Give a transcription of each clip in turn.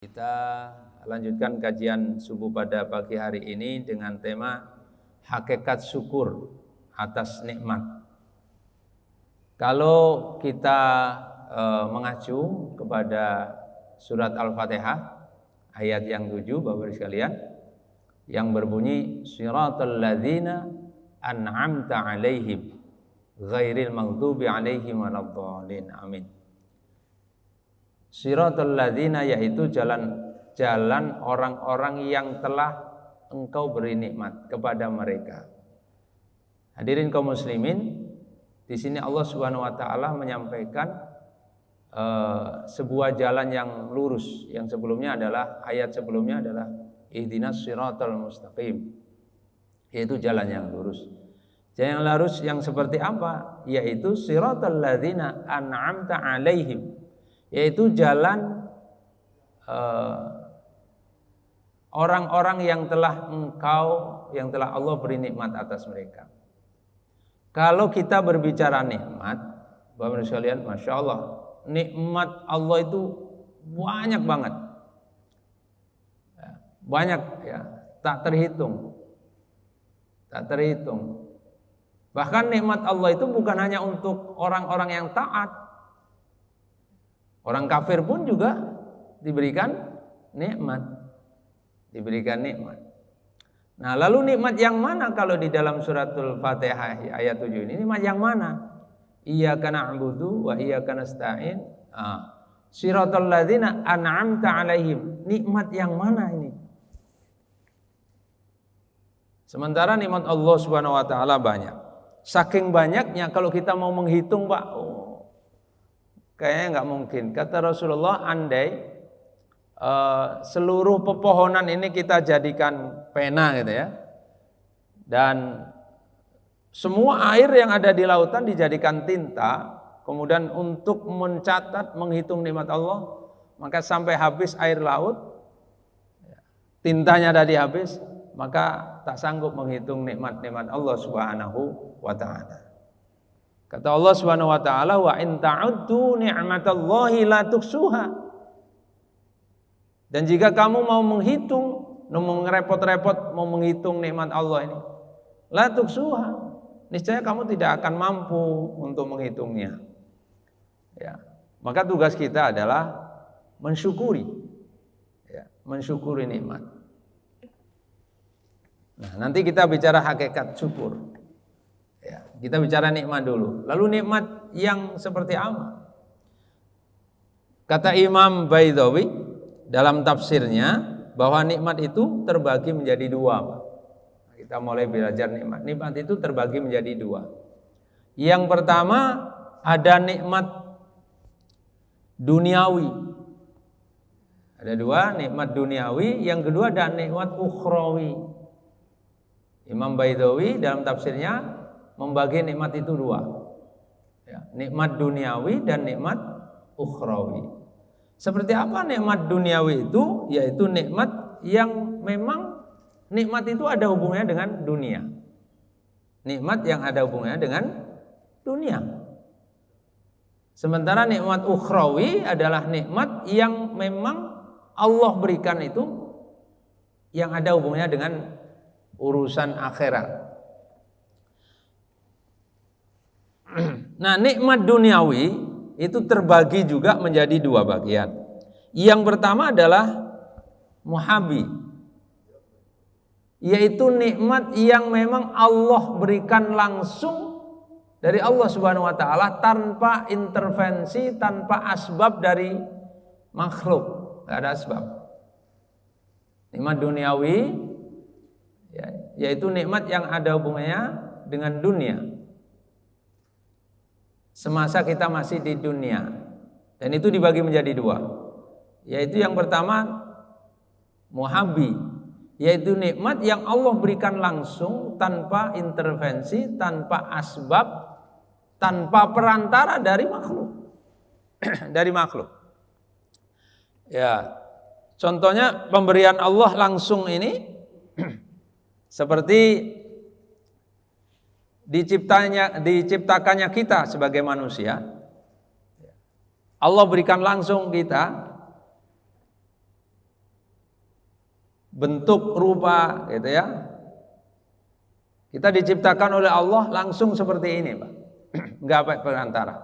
Kita lanjutkan kajian subuh pada pagi hari ini dengan tema hakikat syukur atas nikmat. Kalau kita mengacu kepada surat Al-Fatihah ayat yang 7 Bapak-Ibu sekalian, yang berbunyi siratal ladzina an'amta 'alaihim ghairil maghdubi 'alaihim waladdallin. Amin. Siratal ladzina, yaitu jalan orang-orang yang telah engkau beri nikmat kepada mereka. Hadirin kaum muslimin, di sini Allah Subhanahu wa taala menyampaikan sebuah jalan yang lurus. Yang sebelumnya adalah ayat sebelumnya adalah ihdinas siratal mustaqim, yaitu jalan yang lurus. Jalan yang lurus yang seperti apa? Yaitu siratal ladzina an'amta 'alaihim, yaitu jalan orang-orang yang telah Allah beri nikmat atas mereka. Kalau kita berbicara nikmat, Bapak-Ibu sekalian, Masya Allah, nikmat Allah itu banyak banget, banyak ya, tak terhitung. Bahkan nikmat Allah itu bukan hanya untuk orang-orang yang taat. Orang kafir pun juga diberikan nikmat. Nah, lalu nikmat yang mana kalau di dalam suratul Fatihah ayat 7 ini? Nikmat yang mana? Iyyaka na'budu wa iyyaka nasta'in. Siratal ladzina an'amta 'alaihim. Nikmat yang mana ini? Sementara nikmat Allah Subhanahu wa taala banyak. Saking banyaknya kalau kita mau menghitung, Pak, kayaknya nggak mungkin. Kata Rasulullah, andai seluruh pepohonan ini kita jadikan pena gitu ya, dan semua air yang ada di lautan dijadikan tinta, kemudian untuk mencatat, menghitung nikmat Allah, maka sampai habis air laut, tintanya tadi habis, maka tak sanggup menghitung nikmat-nikmat Allah Subhanahu wa ta'ala. Kata Allah Subhanahu wa taala, wa in ta'uddu ni'matallahi la tuksuha. Dan jika kamu mau menghitung, mau ngerepot-repot mau menghitung nikmat Allah ini, la tuksuha, niscaya kamu tidak akan mampu untuk menghitungnya. Ya. Maka tugas kita adalah mensyukuri, ya, mensyukuri nikmat. Nah, nanti kita bicara hakikat syukur. Ya, kita bicara nikmat dulu. Lalu nikmat yang seperti apa? Kata Imam Baidhawi dalam tafsirnya bahwa nikmat itu terbagi menjadi dua, Pak. Kita mulai belajar nikmat. Nikmat itu terbagi menjadi dua. Yang pertama ada nikmat duniawi. Ada dua, nikmat duniawi. Yang kedua ada nikmat ukhrawi. Imam Baidhawi dalam tafsirnya membagi nikmat itu dua, ya, nikmat duniawi dan nikmat ukhrawi. Seperti apa nikmat duniawi itu? Yaitu nikmat yang memang nikmat itu ada hubungannya dengan dunia. Nikmat yang ada hubungannya dengan dunia. Sementara nikmat ukhrawi adalah nikmat yang memang Allah berikan itu, yang ada hubungannya dengan urusan akhirat. Nah, nikmat duniawi itu terbagi juga menjadi dua bagian. Yang pertama adalah muhabi, yaitu nikmat yang memang Allah berikan langsung dari Allah Subhanahu wa taala tanpa intervensi, tanpa asbab dari makhluk, tidak ada asbab. Nikmat duniawi, ya, yaitu nikmat yang ada hubungannya dengan dunia. Semasa kita masih di dunia, dan itu dibagi menjadi dua, yaitu yang pertama muhabi, yaitu nikmat yang Allah berikan langsung tanpa intervensi, tanpa asbab, tanpa perantara dari makhluk. Dari makhluk. Ya, contohnya pemberian Allah langsung ini seperti diciptakannya kita sebagai manusia. Allah berikan langsung kita bentuk, rupa, gitu ya. Kita diciptakan oleh Allah langsung seperti ini, Pak. Enggak pakai perantara.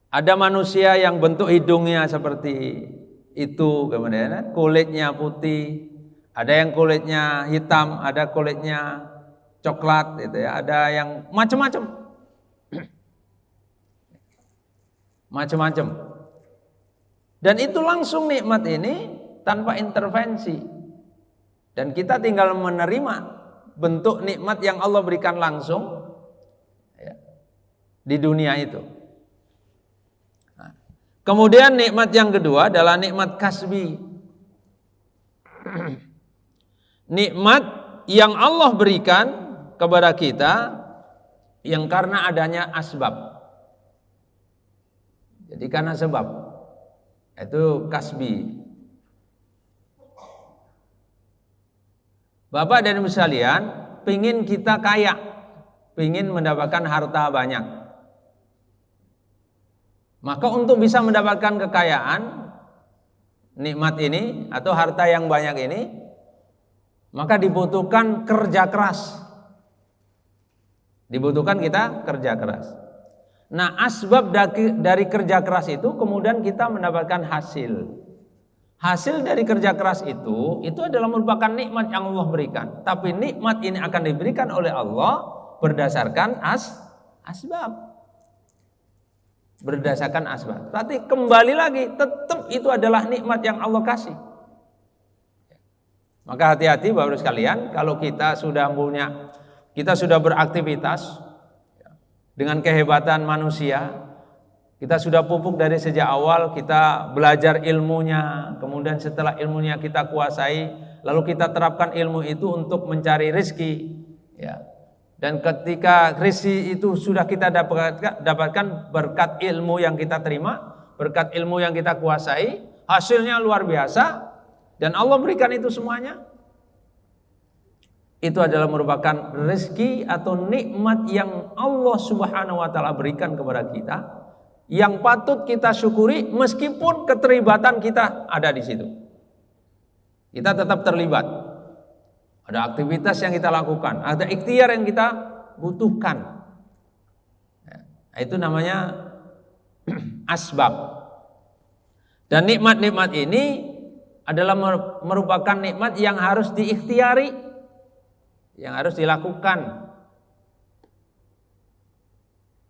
Ada manusia yang bentuk hidungnya seperti itu, kemudian kulitnya putih, ada yang kulitnya hitam, ada kulitnya coklat, gitu ya. Ada yang macam-macam, macam-macam. Dan itu langsung nikmat ini tanpa intervensi. Dan kita tinggal menerima bentuk nikmat yang Allah berikan langsung ya, di dunia itu. Nah, kemudian nikmat yang kedua adalah nikmat kasbi. Nikmat yang Allah berikan kepada kita yang karena adanya asbab. Jadi karena sebab, itu kasbi. Bapak dan Ibu sekalian, pingin kita kaya, pingin mendapatkan harta banyak. Maka untuk bisa mendapatkan kekayaan, nikmat ini atau harta yang banyak ini, maka dibutuhkan kerja keras. Dibutuhkan kita kerja keras. Nah, asbab dari kerja keras itu kemudian kita mendapatkan hasil. Hasil dari kerja keras itu adalah merupakan nikmat yang Allah berikan. Tapi nikmat ini akan diberikan oleh Allah berdasarkan asbab. Berdasarkan asbab. Tapi kembali lagi, tetap itu adalah nikmat yang Allah kasih. Maka hati-hati Bapak Ibu sekalian, kalau kita sudah beraktivitas dengan kehebatan manusia, kita sudah pupuk dari sejak awal, kita belajar ilmunya, kemudian setelah ilmunya kita kuasai, lalu kita terapkan ilmu itu untuk mencari rezeki, ya. Dan ketika rezeki itu sudah kita dapatkan berkat ilmu yang kita terima, berkat ilmu yang kita kuasai, hasilnya luar biasa, dan Allah berikan itu semuanya. Itu adalah merupakan rezeki atau nikmat yang Allah Subhanahu wa taala berikan kepada kita, yang patut kita syukuri meskipun keterlibatan kita ada di situ. Kita tetap terlibat. Ada aktivitas yang kita lakukan, ada ikhtiar yang kita butuhkan. Nah, itu namanya asbab. Dan nikmat-nikmat ini adalah merupakan nikmat yang harus diikhtiari, yang harus dilakukan.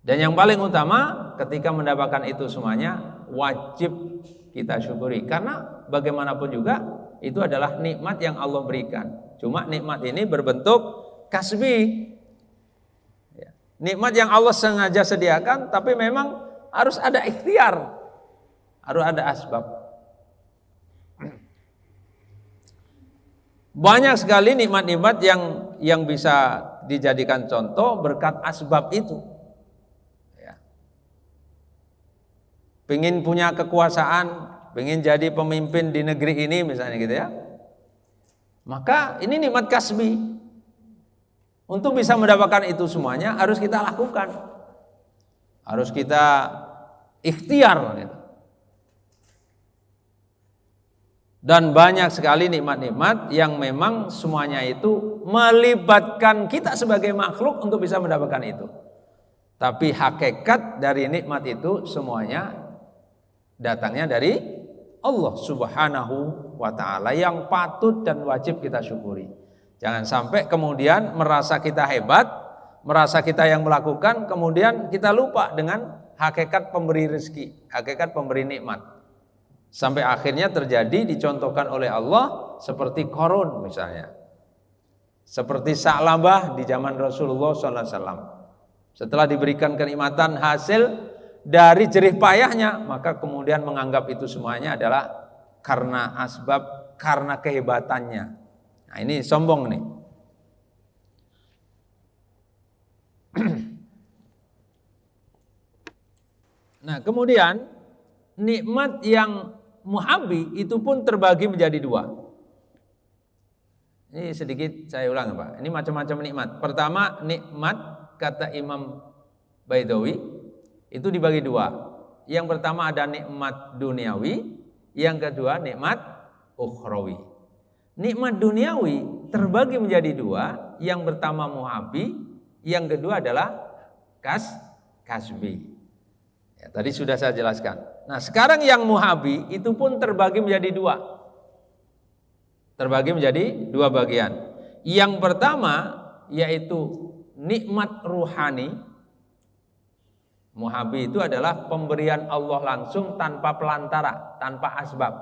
Dan yang paling utama, ketika mendapatkan itu semuanya wajib kita syukuri, karena bagaimanapun juga itu adalah nikmat yang Allah berikan. Cuma nikmat ini berbentuk kasbi, nikmat yang Allah sengaja sediakan, tapi memang harus ada ikhtiar, harus ada asbab. Banyak sekali nikmat-nikmat yang bisa dijadikan contoh berkat asbab itu. Pengen punya kekuasaan, pengen jadi pemimpin di negeri ini misalnya gitu ya, maka ini nikmat kasbi. Untuk bisa mendapatkan itu semuanya harus kita lakukan, harus kita ikhtiar gitu. Dan banyak sekali nikmat-nikmat yang memang semuanya itu melibatkan kita sebagai makhluk untuk bisa mendapatkan itu. Tapi hakikat dari nikmat itu semuanya datangnya dari Allah Subhanahu wa ta'ala yang patut dan wajib kita syukuri. Jangan sampai kemudian merasa kita hebat, merasa kita yang melakukan, kemudian kita lupa dengan hakikat pemberi rezeki, hakikat pemberi nikmat. Sampai akhirnya terjadi dicontohkan oleh Allah seperti Qarun misalnya, seperti Sa'labah di zaman Rasulullah SAW. Setelah diberikan kenikmatan hasil dari jerih payahnya, maka kemudian menganggap itu semuanya adalah karena asbab, karena kehebatannya. Nah, ini sombong nih. Nah, kemudian nikmat yang muhabbi itu pun terbagi menjadi dua. Ini sedikit saya ulang Pak. Ini macam-macam nikmat. Pertama, nikmat kata Imam Baidawi itu dibagi dua. Yang pertama ada nikmat duniawi, yang kedua nikmat ukhrawi. Nikmat duniawi terbagi menjadi dua, yang pertama muhabbi, yang kedua adalah kasbi. Ya, tadi sudah saya jelaskan. Nah, sekarang yang muhabbi itu pun terbagi menjadi dua. Terbagi menjadi dua bagian. Yang pertama yaitu nikmat ruhani. Muhabbi itu adalah pemberian Allah langsung tanpa pelantara, tanpa asbab.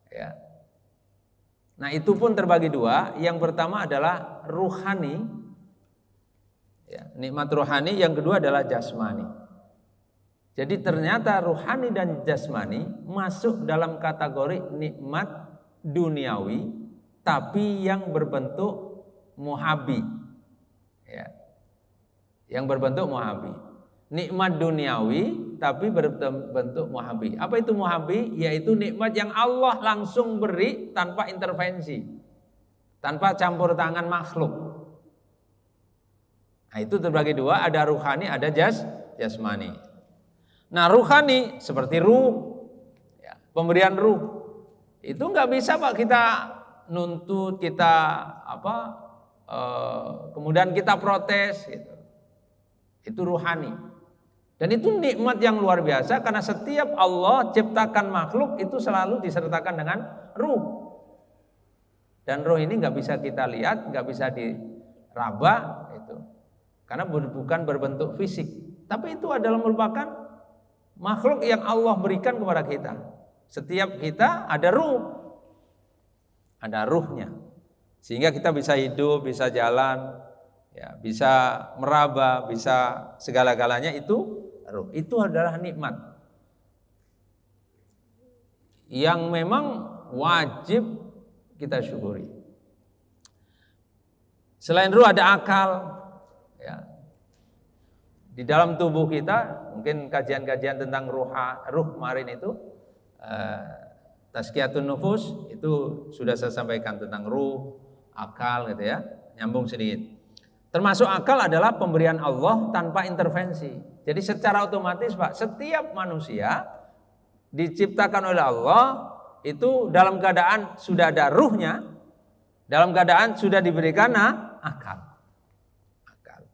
Ya. Nah, itu pun terbagi dua. Yang pertama adalah ruhani, ya, nikmat ruhani. Yang kedua adalah jasmani. Jadi ternyata ruhani dan jasmani masuk dalam kategori nikmat duniawi, tapi yang berbentuk muhabbi, ya, yang berbentuk muhabbi. Nikmat duniawi tapi berbentuk muhabbi. Apa itu muhabbi? Yaitu nikmat yang Allah langsung beri tanpa intervensi, tanpa campur tangan makhluk. Nah, itu terbagi dua, ada ruhani, ada jasmani. Nah, ruhani seperti ruh, ya, pemberian ruh. Itu nggak bisa Pak kita nuntut, kita kemudian kita protes gitu. Itu ruhani. Dan itu nikmat yang luar biasa karena setiap Allah ciptakan makhluk itu selalu disertakan dengan ruh. Dan ruh ini nggak bisa kita lihat, nggak bisa diraba itu. Karena bukan berbentuk fisik. Tapi itu adalah merupakan makhluk yang Allah berikan kepada kita. Setiap kita ada ruh. Ada ruhnya. Sehingga kita bisa hidup, bisa jalan, ya, bisa meraba, bisa segala-galanya itu ruh. Itu adalah nikmat yang memang wajib kita syukuri. Selain ruh ada akal, ya. Di dalam tubuh kita, mungkin kajian-kajian tentang ruh kemarin itu, tazkiyatun nufus itu sudah saya sampaikan tentang ruh, akal gitu ya, nyambung sedikit. Termasuk akal adalah pemberian Allah tanpa intervensi. Jadi secara otomatis Pak, setiap manusia diciptakan oleh Allah itu dalam keadaan sudah ada ruhnya, dalam keadaan sudah diberikan akal.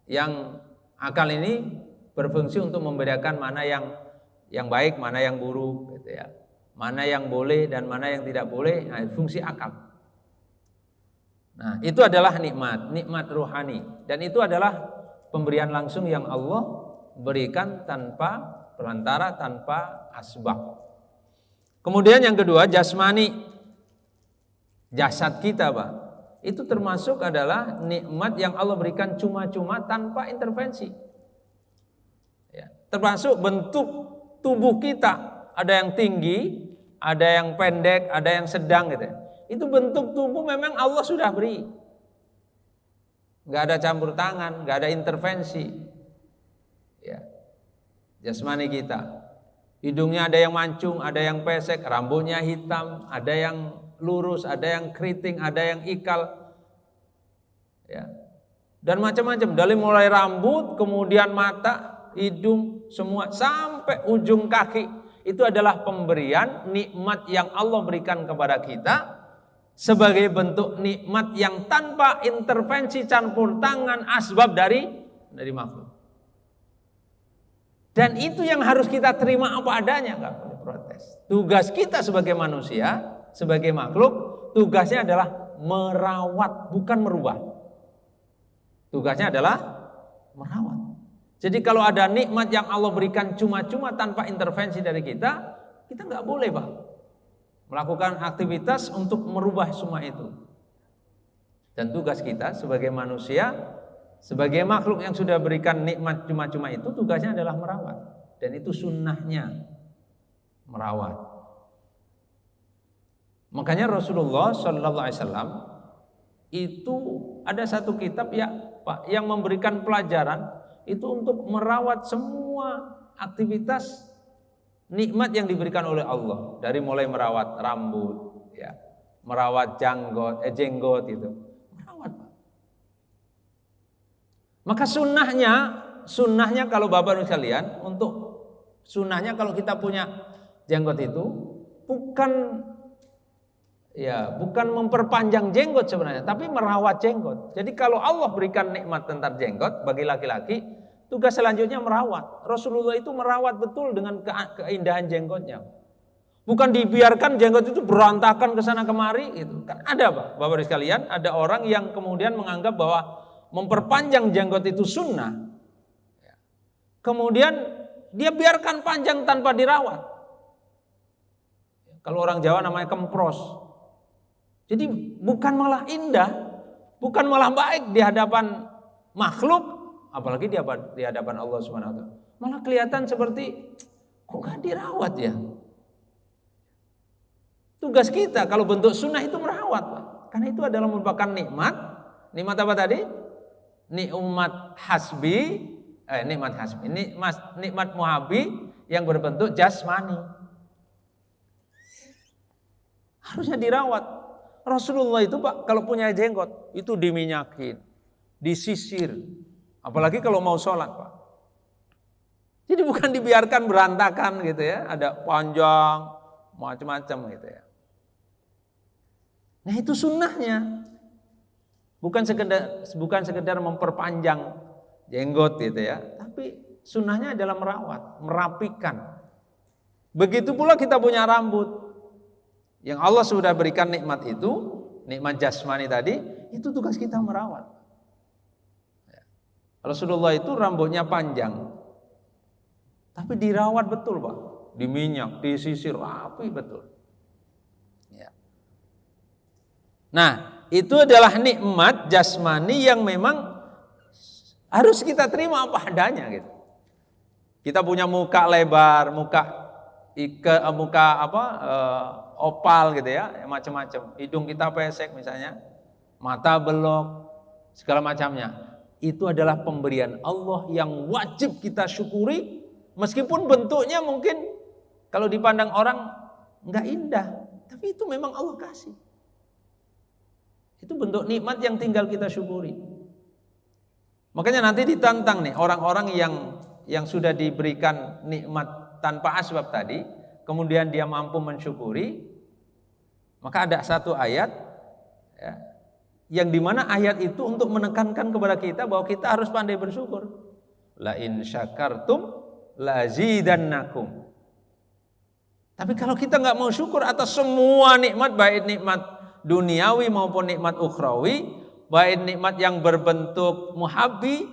Yang akal ini berfungsi untuk membedakan mana yang baik, mana yang buruk gitu ya. Mana yang boleh dan mana yang tidak boleh, nah, fungsi akal. Nah, itu adalah nikmat ruhani, dan itu adalah pemberian langsung yang Allah berikan tanpa perantara, tanpa asbab. Kemudian yang kedua, jasmani, jasad kita Pak, itu termasuk adalah nikmat yang Allah berikan cuma-cuma tanpa intervensi, ya, termasuk bentuk tubuh kita, ada yang tinggi, ada yang pendek, ada yang sedang gitu ya. Itu bentuk tubuh memang Allah sudah beri, nggak ada campur tangan, nggak ada intervensi, ya. Jasmani kita, hidungnya ada yang mancung, ada yang pesek, rambutnya hitam, ada yang lurus, ada yang keriting, ada yang ikal, ya, dan macam-macam. Dari mulai rambut, kemudian mata, hidung, semua sampai ujung kaki, itu adalah pemberian nikmat yang Allah berikan kepada kita sebagai bentuk nikmat yang tanpa intervensi campur tangan asbab dari makhluk. Dan itu yang harus kita terima apa adanya, nggak boleh protes. Tugas kita sebagai manusia, sebagai makhluk, tugasnya adalah merawat, bukan merubah. Tugasnya adalah merawat. Jadi kalau ada nikmat yang Allah berikan cuma-cuma tanpa intervensi dari kita nggak boleh Pak melakukan aktivitas untuk merubah semua itu. Dan tugas kita sebagai manusia, sebagai makhluk yang sudah berikan nikmat cuma-cuma itu, tugasnya adalah merawat. Dan itu sunnahnya, merawat. Makanya Rasulullah SAW itu ada satu kitab ya Pak yang memberikan pelajaran itu untuk merawat semua aktivitas nikmat yang diberikan oleh Allah, dari mulai merawat rambut, ya, merawat jenggot itu, merawat Pak. Maka sunnahnya kalau Bapak Ibu sekalian, untuk sunnahnya kalau kita punya jenggot itu bukan Ya, bukan memperpanjang jenggot sebenarnya, tapi merawat jenggot. Jadi kalau Allah berikan nikmat tentang jenggot bagi laki-laki, tugas selanjutnya merawat. Rasulullah itu merawat betul dengan keindahan jenggotnya. Bukan dibiarkan jenggot itu berantakan ke sana kemari gitu. Kan ada, Pak, Bapak sekalian, ada orang yang kemudian menganggap bahwa memperpanjang jenggot itu sunnah. Kemudian dia biarkan panjang tanpa dirawat. Kalau orang Jawa namanya kempros. Jadi bukan malah indah, bukan malah baik di hadapan makhluk, apalagi di hadapan Allah Subhanahu wa taala. Malah kelihatan seperti kok gak dirawat ya. Tugas kita kalau bentuk sunnah itu merawat, Pak. Karena itu adalah merupakan nikmat. Nikmat apa tadi? Nikmat hasbi, nikmat muhabi yang berbentuk jasmani. Harusnya dirawat. Rasulullah itu, Pak, kalau punya jenggot itu diminyakin, disisir, apalagi kalau mau sholat, Pak. Jadi bukan dibiarkan berantakan gitu ya, ada panjang macam-macam gitu ya. Nah itu sunnahnya, bukan sekedar memperpanjang jenggot gitu ya, tapi sunnahnya adalah merawat, merapikan. Begitu pula kita punya rambut. Yang Allah sudah berikan nikmat itu, nikmat jasmani tadi, itu tugas kita merawat. Rasulullah itu rambutnya panjang, tapi dirawat betul, Pak. Diminyak, disisir, rapi betul. Ya. Nah, itu adalah nikmat jasmani yang memang harus kita terima apa adanya gitu. Kita punya muka lebar, muka opal gitu ya, macam-macam. Hidung kita pesek misalnya, mata belok, segala macamnya. Itu adalah pemberian Allah yang wajib kita syukuri, meskipun bentuknya mungkin kalau dipandang orang nggak indah, tapi itu memang Allah kasih. Itu bentuk nikmat yang tinggal kita syukuri. Makanya nanti ditantang nih orang-orang yang sudah diberikan nikmat tanpa asbab tadi, kemudian dia mampu mensyukuri, maka ada satu ayat ya, yang dimana ayat itu untuk menekankan kepada kita bahwa kita harus pandai bersyukur. La in syakartum la azidannakum. Tapi kalau kita nggak mau syukur atas semua nikmat, baik nikmat duniawi maupun nikmat ukhrawi, baik nikmat yang berbentuk muhabbi,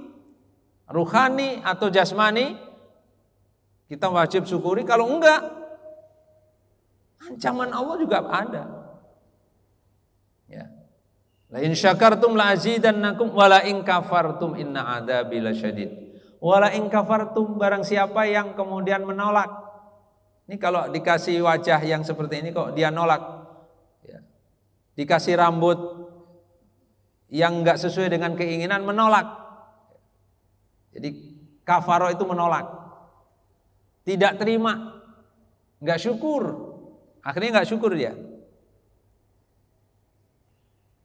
ruhani atau jasmani, kita wajib syukuri. Kalau enggak, ancaman Allah juga ada. Ya. La in syakartum la azidannakum wa la in kafartum inna adzabi lasyadid. Wa la in kafartum, barang siapa yang kemudian menolak. Ini kalau dikasih wajah yang seperti ini kok dia nolak. Ya. Dikasih rambut yang enggak sesuai dengan keinginan, menolak. Jadi kafaro itu menolak. Tidak terima, enggak syukur. Akhirnya enggak syukur dia.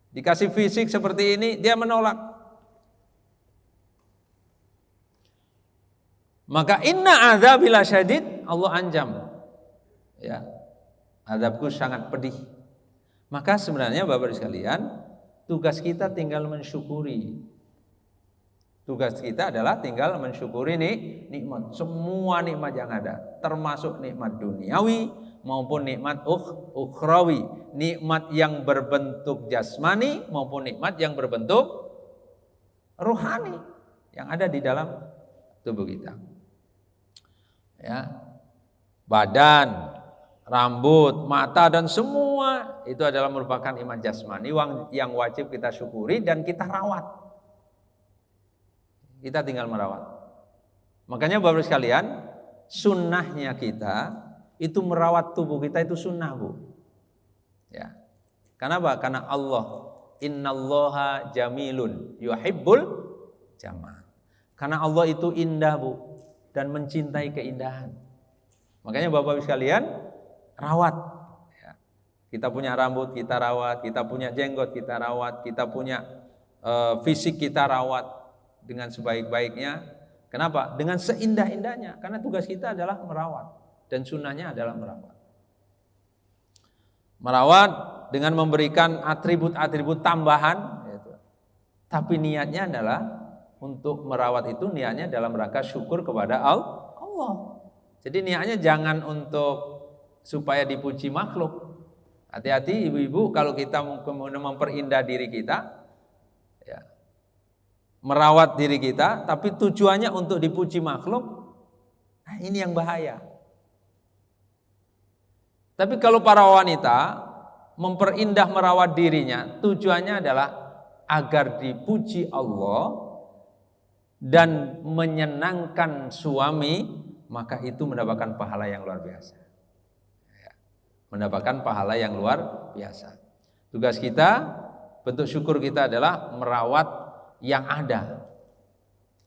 Dikasih fisik seperti ini, dia menolak. Maka inna adzabi lasyadid, Allah ancam. Ya. Azabku sangat pedih. Maka sebenarnya Bapak sekalian, tugas kita tinggal mensyukuri. Tugas kita adalah tinggal mensyukuri nikmat. Semua nikmat yang ada, termasuk nikmat duniawi maupun nikmat ukhrawi. Nikmat yang berbentuk jasmani maupun nikmat yang berbentuk rohani yang ada di dalam tubuh kita. Ya. Badan, rambut, mata dan semua itu adalah merupakan nikmat jasmani yang wajib kita syukuri dan kita rawat. Kita tinggal merawat. Makanya Bapak sekalian, sunnahnya kita itu merawat tubuh kita itu sunnah, Bu. Ya. Kenapa? Karena Allah, innallaha jamilun yuhibbul jamal. Karena Allah itu indah, Bu, dan mencintai keindahan. Makanya Bapak sekalian, rawat. Ya. Kita punya rambut, kita rawat. Kita punya jenggot, kita rawat. Kita punya fisik, kita rawat dengan sebaik-baiknya. Kenapa? Dengan seindah-indahnya. Karena tugas kita adalah merawat. Dan sunnahnya adalah merawat. Merawat dengan memberikan atribut-atribut tambahan, gitu. Tapi niatnya adalah untuk merawat itu niatnya dalam rangka syukur kepada Allah. Jadi niatnya jangan untuk supaya dipuji makhluk. Hati-hati ibu-ibu kalau kita kemudian memperindah diri kita, ya, merawat diri kita, tapi tujuannya untuk dipuji makhluk, nah ini yang bahaya. Tapi kalau para wanita memperindah merawat dirinya, tujuannya adalah agar dipuji Allah dan menyenangkan suami, maka itu mendapatkan pahala yang luar biasa. Mendapatkan pahala yang luar biasa. Tugas kita, bentuk syukur kita adalah merawat yang ada.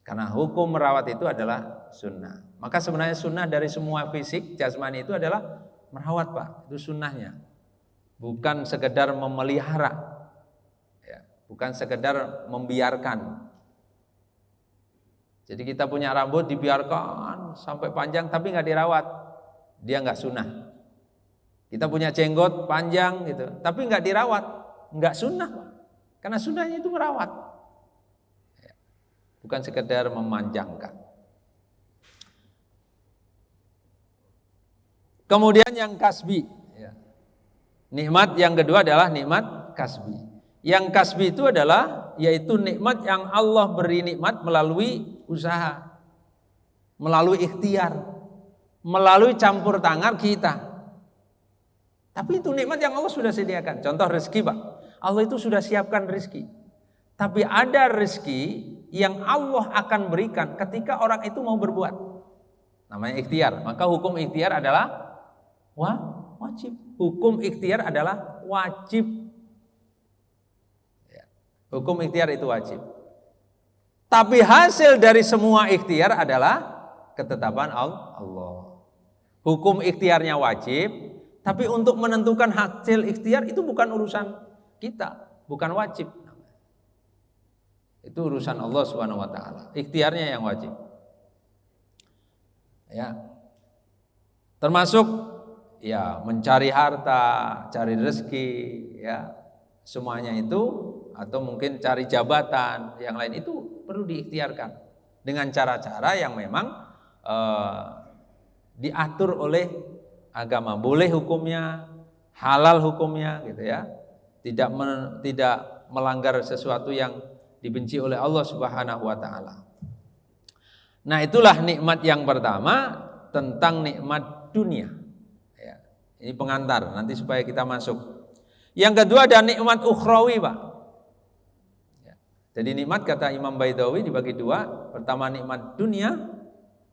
Karena hukum merawat itu adalah sunnah. Maka sebenarnya sunnah dari semua fisik jasmani itu adalah merawat, Pak. Itu sunnahnya. Bukan sekedar memelihara, ya, bukan sekedar membiarkan. Jadi kita punya rambut dibiarkan sampai panjang tapi nggak dirawat, dia nggak sunnah. Kita punya jenggot panjang gitu, tapi nggak dirawat, nggak sunnah. Karena sunnahnya itu merawat, bukan sekedar memanjangkan. Kemudian yang kasbi, nikmat yang kedua adalah nikmat kasbi. Yang kasbi itu adalah yaitu nikmat yang Allah beri nikmat melalui usaha, melalui ikhtiar, melalui campur tangan kita. Tapi itu nikmat yang Allah sudah sediakan. Contoh rezeki, Pak. Allah itu sudah siapkan rezeki. Tapi ada rezeki yang Allah akan berikan ketika orang itu mau berbuat. Namanya ikhtiar. Maka hukum ikhtiar adalah wajib. Hukum ikhtiar adalah wajib. Hukum ikhtiar itu wajib. Tapi hasil dari semua ikhtiar adalah ketetapan Allah. Hukum ikhtiarnya wajib. Tapi untuk menentukan hasil ikhtiar itu bukan urusan kita, bukan wajib. Itu urusan Allah Subhanahu wa taala. Ikhtiarnya yang wajib. Ya. Termasuk ya mencari harta, cari rezeki, ya. Semuanya itu atau mungkin cari jabatan, yang lain itu perlu diikhtiarkan dengan cara-cara yang memang diatur oleh agama, boleh hukumnya, halal hukumnya, gitu ya, tidak melanggar sesuatu yang dibenci oleh Allah Subhanahu wa taala. Nah, itulah nikmat yang pertama tentang nikmat dunia. Ya, ini pengantar nanti supaya kita masuk. Yang kedua ada nikmat ukhrawi, Pak. Ya, jadi nikmat kata Imam Baidawi dibagi dua, pertama nikmat dunia,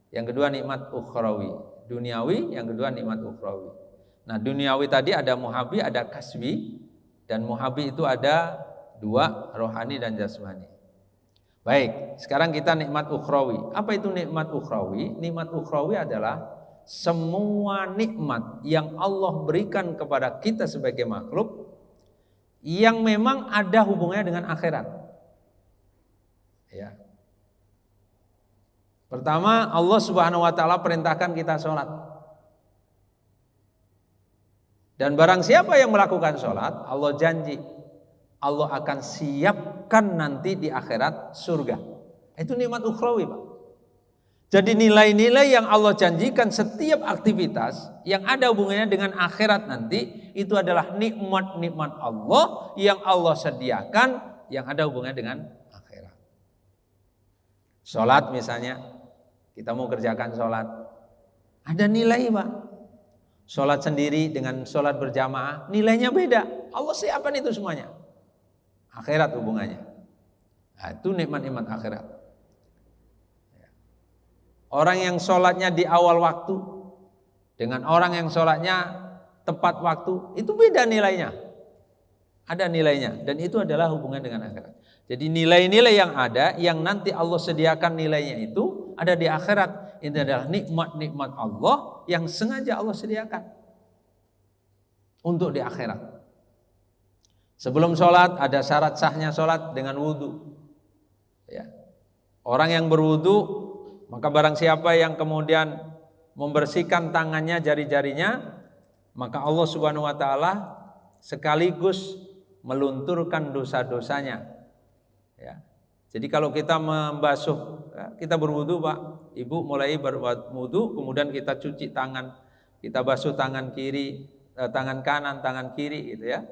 yang kedua nikmat ukhrawi. Duniawi, yang kedua nikmat ukhrawi. Nah, duniawi tadi ada muhabi, ada kasbi, dan muhabi itu ada dua, rohani dan jasmani. Baik, sekarang kita nikmat ukhrawi. Apa itu nikmat ukhrawi? Nikmat ukhrawi adalah semua nikmat yang Allah berikan kepada kita sebagai makhluk yang memang ada hubungannya dengan akhirat. Ya. Pertama, Allah Subhanahu wa taala perintahkan kita sholat. Dan barang siapa yang melakukan sholat, Allah janji Allah akan siapkan nanti di akhirat surga. Itu nikmat ukhrawi, Pak. Jadi nilai-nilai yang Allah janjikan setiap aktivitas yang ada hubungannya dengan akhirat nanti, itu adalah nikmat-nikmat Allah yang Allah sediakan yang ada hubungannya dengan akhirat. Sholat misalnya, kita mau kerjakan sholat, ada nilai, Pak. Sholat sendiri dengan sholat berjamaah, nilainya beda. Allah siapkan itu semuanya. Akhirat hubungannya. Nah, itu nikmat-nikmat akhirat. Orang yang sholatnya di awal waktu dengan orang yang sholatnya tepat waktu, itu beda nilainya. Ada nilainya, dan itu adalah hubungan dengan akhirat. Jadi nilai-nilai yang ada, yang nanti Allah sediakan nilainya itu ada di akhirat. Ini adalah nikmat-nikmat Allah yang sengaja Allah sediakan untuk di akhirat. Sebelum sholat ada syarat sahnya sholat dengan wudhu. Ya. Orang yang berwudhu, maka barang siapa yang kemudian membersihkan tangannya, jari-jarinya, maka Allah Subhanahu wa taala sekaligus melunturkan dosa-dosanya. Ya. Jadi kalau kita membasuh, kita berwudu Pak, Ibu mulai berwudu, kemudian kita cuci tangan, kita basuh tangan kiri, tangan kanan, tangan kiri gitu ya,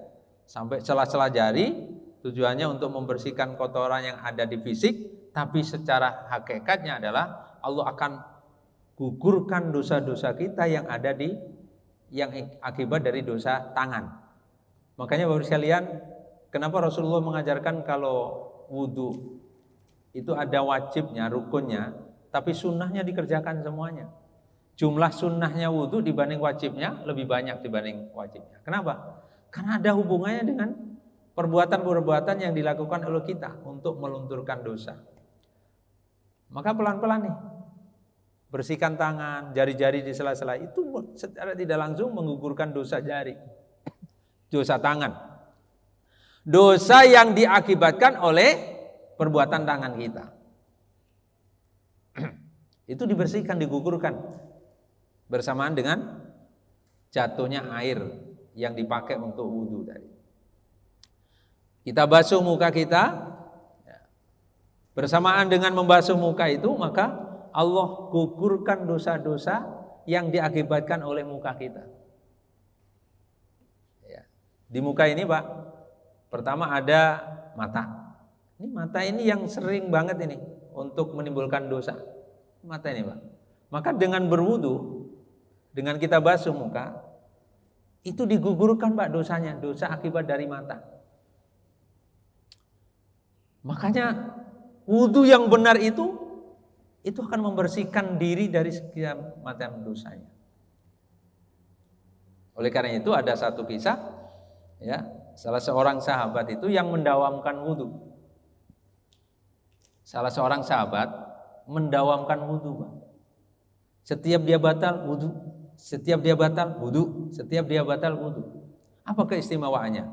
sampai celah-celah jari, tujuannya untuk membersihkan kotoran yang ada di fisik, tapi secara hakikatnya adalah Allah akan gugurkan dosa-dosa kita yang ada yang akibat dari dosa tangan. Makanya Bapak sekalian, kenapa Rasulullah mengajarkan kalau wudu itu ada wajibnya, rukunnya, tapi sunnahnya dikerjakan semuanya. Jumlah sunnahnya wudu dibanding wajibnya lebih banyak dibanding wajibnya. Kenapa? Karena ada hubungannya dengan perbuatan-perbuatan yang dilakukan oleh kita untuk melunturkan dosa. Maka pelan-pelan nih, bersihkan tangan, jari-jari di sela-sela itu secara tidak langsung menggugurkan dosa jari, dosa tangan. Dosa yang diakibatkan oleh perbuatan tangan kita. Itu dibersihkan, digugurkan bersamaan dengan jatuhnya air yang dipakai untuk wudu tadi. Kita basuh muka kita, bersamaan dengan membasuh muka itu maka Allah gugurkan dosa-dosa yang diakibatkan oleh muka kita. Ya. Di muka ini Pak, pertama ada mata. Ini mata ini yang sering banget ini untuk menimbulkan dosa. Mata ini Pak. Maka dengan berwudu, dengan kita basuh muka, itu digugurkan Pak dosanya, dosa akibat dari mata. Makanya wudu yang benar itu akan membersihkan diri dari sekian macam dosanya. Oleh karena itu ada satu kisah, ya, salah seorang sahabat itu yang mendawamkan wudu. Salah seorang sahabat mendawamkan wudu, Pak. Setiap dia batal wudu, setiap dia batal wudu, setiap dia batal wudu. Apa keistimewaannya?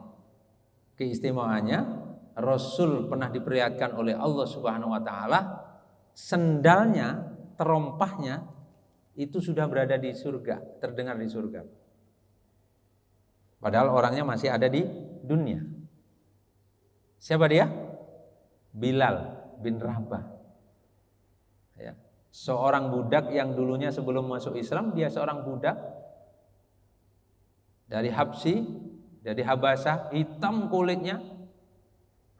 Keistimewaannya Rasul pernah diperlihatkan oleh Allah Subhanahu wa taala, sendalnya, terompahnya itu sudah berada di surga, terdengar di surga. Padahal orangnya masih ada di dunia. Siapa dia? Bilal bin Rabah. Ya. Seorang budak yang dulunya sebelum masuk Islam, dia seorang budak dari Habsyi, dari Habasah, hitam kulitnya.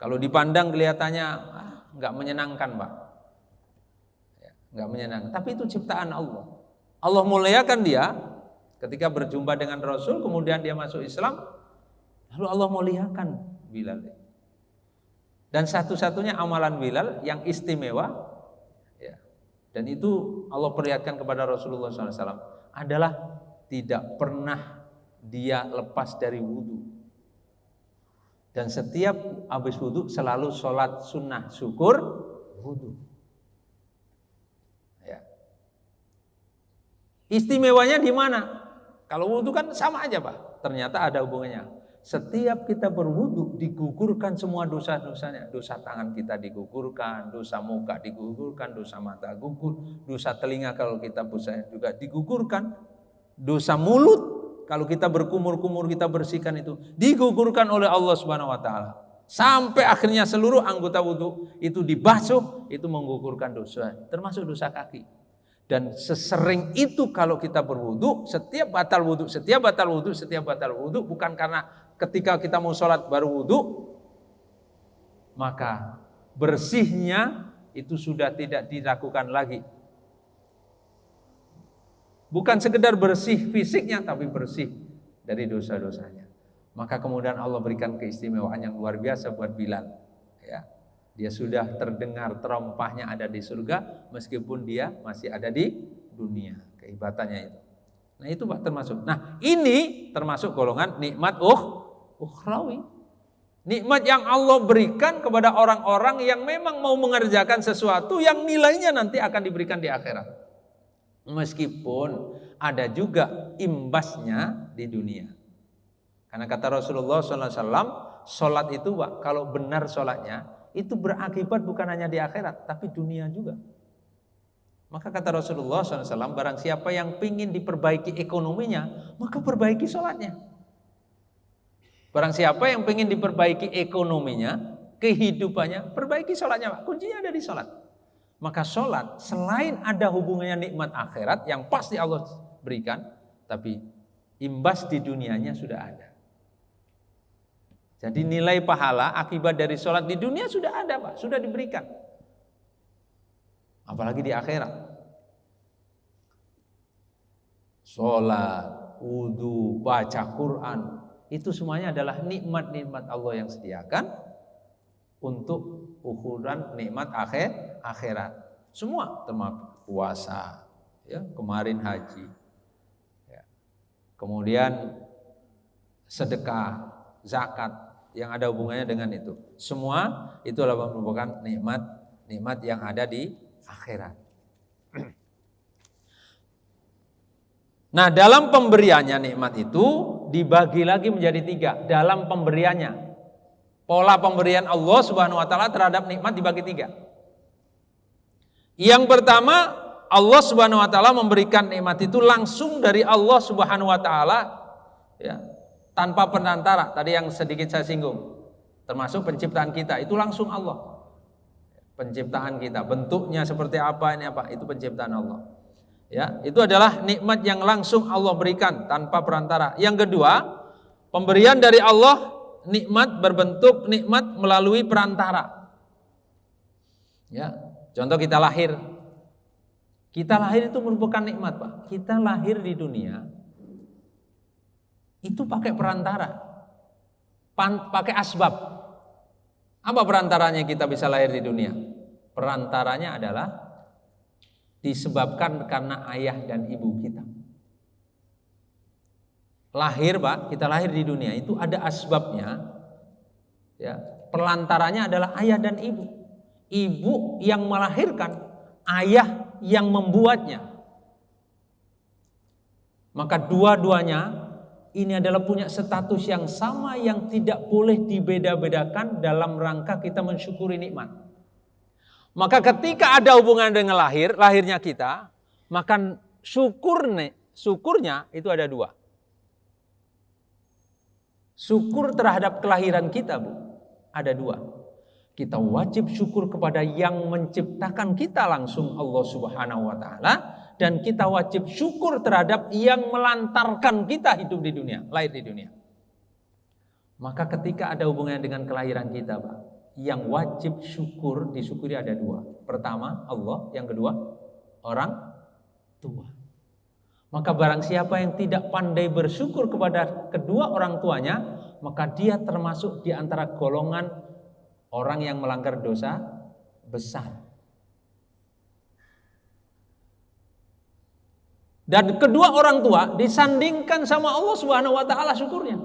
Kalau dipandang kelihatannya nggak menyenangkan, Pak. Ya, nggak menyenangkan. Tapi itu ciptaan Allah. Allah muliakan dia ketika berjumpa dengan Rasul, kemudian dia masuk Islam, lalu Allah muliakan Bilal. Dan satu-satunya amalan Bilal yang istimewa, ya, dan itu Allah perlihatkan kepada Rasulullah SAW adalah tidak pernah dia lepas dari wudu. Dan setiap habis wudu selalu sholat sunnah syukur wudu. Ya. Istimewanya di mana? Kalau wudu kan sama aja Pak. Ternyata ada hubungannya. Setiap kita berwudu digugurkan semua dosa-dosanya. Dosa tangan kita digugurkan, dosa muka digugurkan, dosa mata gugur, dosa telinga kalau kita puasa juga digugurkan, dosa mulut kalau kita berkumur-kumur kita bersihkan itu digugurkan oleh Allah Subhanahu wa taala. Sampai akhirnya seluruh anggota wudu itu dibasuh, itu menggugurkan dosa, termasuk dosa kaki. Dan sesering itu kalau kita berwudu, setiap batal wudu, setiap batal wudu, setiap batal wudu, bukan karena ketika kita mau sholat baru wudu, maka bersihnya itu sudah tidak dilakukan lagi. Bukan sekedar bersih fisiknya, tapi bersih dari dosa-dosanya. Maka kemudian Allah berikan keistimewaan yang luar biasa buat Bilal. Ya. Dia sudah terdengar terompahnya ada di surga, meskipun dia masih ada di dunia. Kehebatannya itu. Nah itu Pak termasuk. Nah ini termasuk golongan nikmat ukhrawi. Nikmat yang Allah berikan kepada orang-orang yang memang mau mengerjakan sesuatu yang nilainya nanti akan diberikan di akhirat. Meskipun ada juga imbasnya di dunia. Karena kata Rasulullah SAW, sholat itu Pak, kalau benar sholatnya, itu berakibat bukan hanya di akhirat, tapi dunia juga. Maka kata Rasulullah SAW, barang siapa yang ingin diperbaiki ekonominya, maka perbaiki sholatnya. Barang siapa yang ingin diperbaiki ekonominya, kehidupannya, perbaiki sholatnya, Pak. Kuncinya ada di sholat. Maka sholat selain ada hubungannya nikmat akhirat yang pasti Allah berikan, tapi imbas di dunianya sudah ada. Jadi nilai pahala akibat dari sholat di dunia sudah ada, Pak, sudah diberikan. Apalagi di akhirat. Sholat, wudu, baca Quran, itu semuanya adalah nikmat-nikmat Allah yang sediakan untuk ukuran nikmat akhirat. Semua termasuk puasa, ya, kemarin haji, ya. Kemudian sedekah, zakat yang ada hubungannya dengan itu. Semua itu adalah merupakan nikmat yang ada di akhirat. Nah, dalam pemberiannya nikmat itu dibagi lagi menjadi 3. Dalam pemberiannya, pola pemberian Allah Subhanahu wa taala terhadap nikmat dibagi 3. Yang pertama, Allah Subhanahu wa taala memberikan nikmat itu langsung dari Allah Subhanahu wa taala, ya, tanpa perantara. Tadi yang sedikit saya singgung, termasuk penciptaan kita itu langsung Allah. Penciptaan kita, bentuknya seperti apa, ini apa, itu penciptaan Allah. Ya, itu adalah nikmat yang langsung Allah berikan tanpa perantara. Yang kedua, pemberian dari Allah, nikmat berbentuk nikmat melalui perantara. Ya, contoh kita lahir. Kita lahir itu merupakan nikmat, Pak. Kita lahir di dunia itu pakai perantara, pakai asbab. Apa perantaranya kita bisa lahir di dunia? Perantaranya adalah disebabkan karena ayah dan ibu kita. Lahir, Pak, kita lahir di dunia itu ada asbabnya. Ya, pelantaranya adalah ayah dan ibu. Ibu yang melahirkan, ayah yang membuatnya. Maka dua-duanya ini adalah punya status yang sama yang tidak boleh dibeda-bedakan dalam rangka kita mensyukuri nikmat. Maka ketika ada hubungan dengan lahirnya kita, maka syukurnya itu ada 2. Syukur terhadap kelahiran kita, Bu, ada 2. Kita wajib syukur kepada yang menciptakan kita langsung, Allah Subhanahu wa taala, dan kita wajib syukur terhadap yang melantarkan kita hidup di dunia, lahir di dunia. Maka ketika ada hubungan dengan kelahiran kita, Pak, yang wajib syukur disyukuri ada 2. Pertama Allah, yang kedua orang tua. Maka barang siapa yang tidak pandai bersyukur kepada kedua orang tuanya, maka dia termasuk di antara golongan orang yang melanggar dosa besar. Dan kedua orang tua disandingkan sama Allah Subhanahu wa taala syukurnya.